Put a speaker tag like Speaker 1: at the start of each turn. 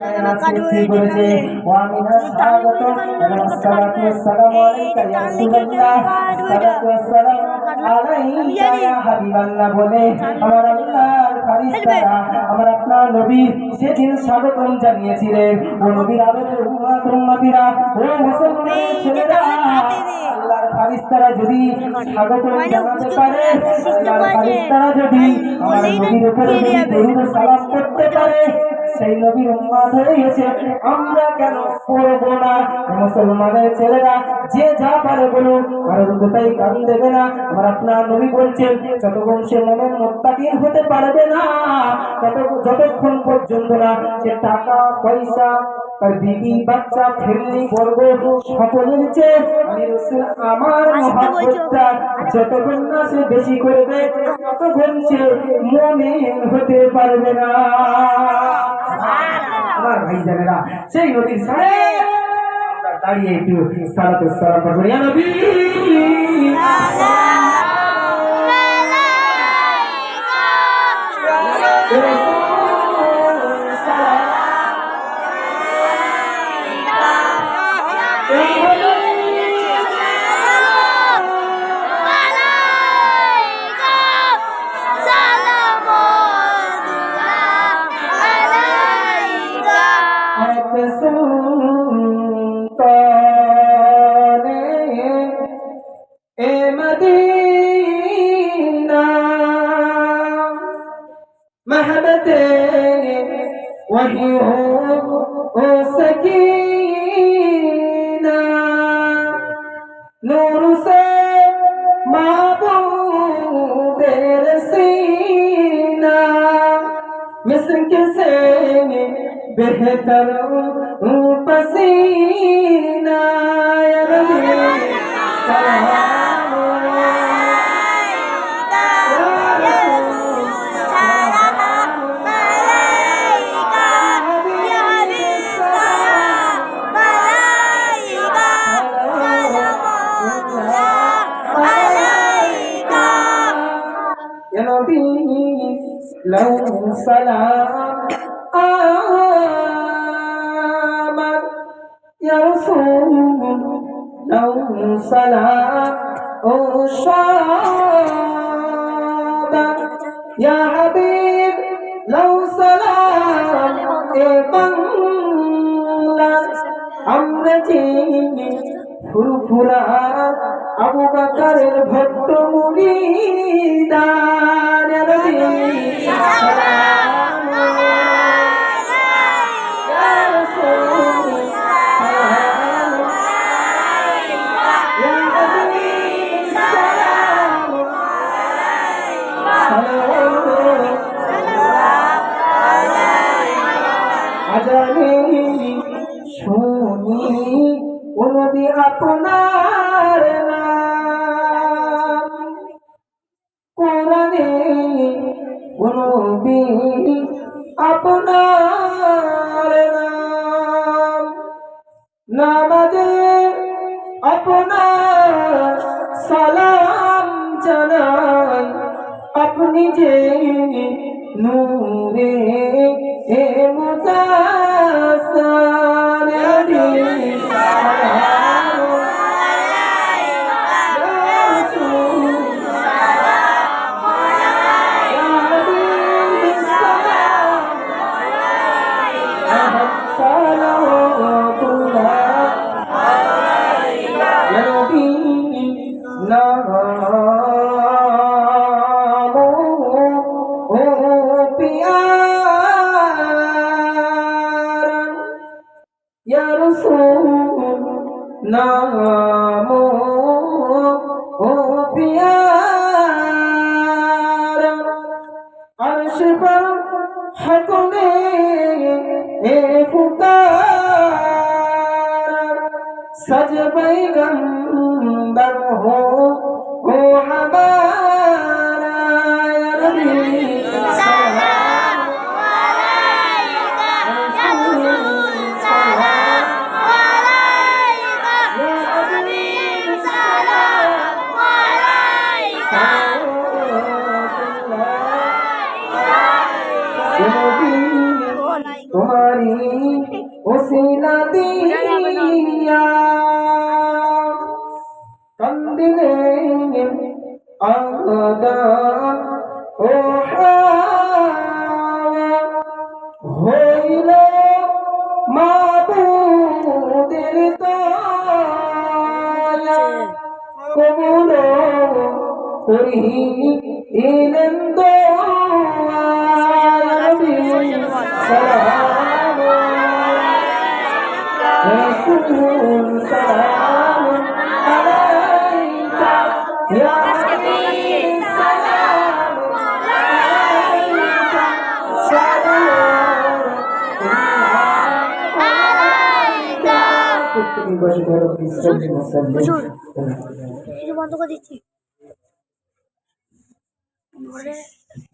Speaker 1: সৃষ্টি করেছে ওয়ামিনা স্বাগত এবং সালাতু ওয়াসসালামু আলাইকা ইয়া রাসূলুল্লাহ সালাতু ওয়াসসালাম আলাইকা ইয়া হাবিবাল্লাহ বলে আমার আল্লাহর ফেরেশতারা আমার আপনার নবী সেদিন স্বাগতম জানিয়েছিলেন। ও নবীর আদরের উম্মতিরা, ও মুসলমানের ছেলেরা, আল্লাহর ফেরেশতারা যদি স্বাগতম জানাতে পারে, আল্লাহর ফেরেশতারা যদি আমার নবীর উপরে যদি দরুদ ও সালাম করতে পারে, সেই নবীর উম্মত হয়ে গেছে, আমরা কেন করবো না? মুসলমানের ছেলেরা যে যা পারে বলুন, কারোর কোথায় কান দেবে না। আমার আপনার নবী বলছেন যতক্ষণ সে মনের মুত্তাকিন হতে পারবে না, যতক্ষণ পর্যন্ত না সে টাকা পয়সা আর বিবি বাচ্চা ফ্যামিলি বর্গ সকলের চেয়ে আমি রাসূল আমার মহব্বতটা যতক্ষণ না সে বেশি করবে ততক্ষণ সে মুমিন হতে পারবে না। আমার ভাইজানেরা, সেই নবীর সামনে আমরা দাঁড়িয়ে একটু সালাতু সালাম পড়ব। ইয়া নবী वही हो सकीना नूर से महबूबे रसीना मिस्क से बेहतर पसीना या नबी لو سلام آمن يا رسول لو سلام شابا يا حبيب لو سلام بنلا أمرتي ফুরফুরা আবু বকরের ভক্ত মুরিদান নবী সালাম আলাইকা ইয়া রাসূল সালাম আলাইকা ইয়া নবী সালাম আলাইকা আজানি শুনি ও নবী আপনার নাম কোরআনে ও নবী আপনার নাম নামাজে আপনার সালাম জানাই আপনি যে নূরে এ মুজাসসাম या रसूल नामो ओ प्यारा अर्श पर हक में ए पुकारा सज पैगंबर हो हमारा या नबी तुम्हारी ওসিলা দিয়া কান্দিলেন আদম ও হাওয়া হইল মাবুদের দয়া কবুল করিলেন দোয়া নবী সালাম রাসূল সালাম আলাইকা ইয়া হাবিব সালাম আলাইকা সালাম আলাইকা প্রত্যেকটি বসে ধরো বিসমিল্লাহ
Speaker 2: হুজুর এই বন্ধ করে দিচ্ছি।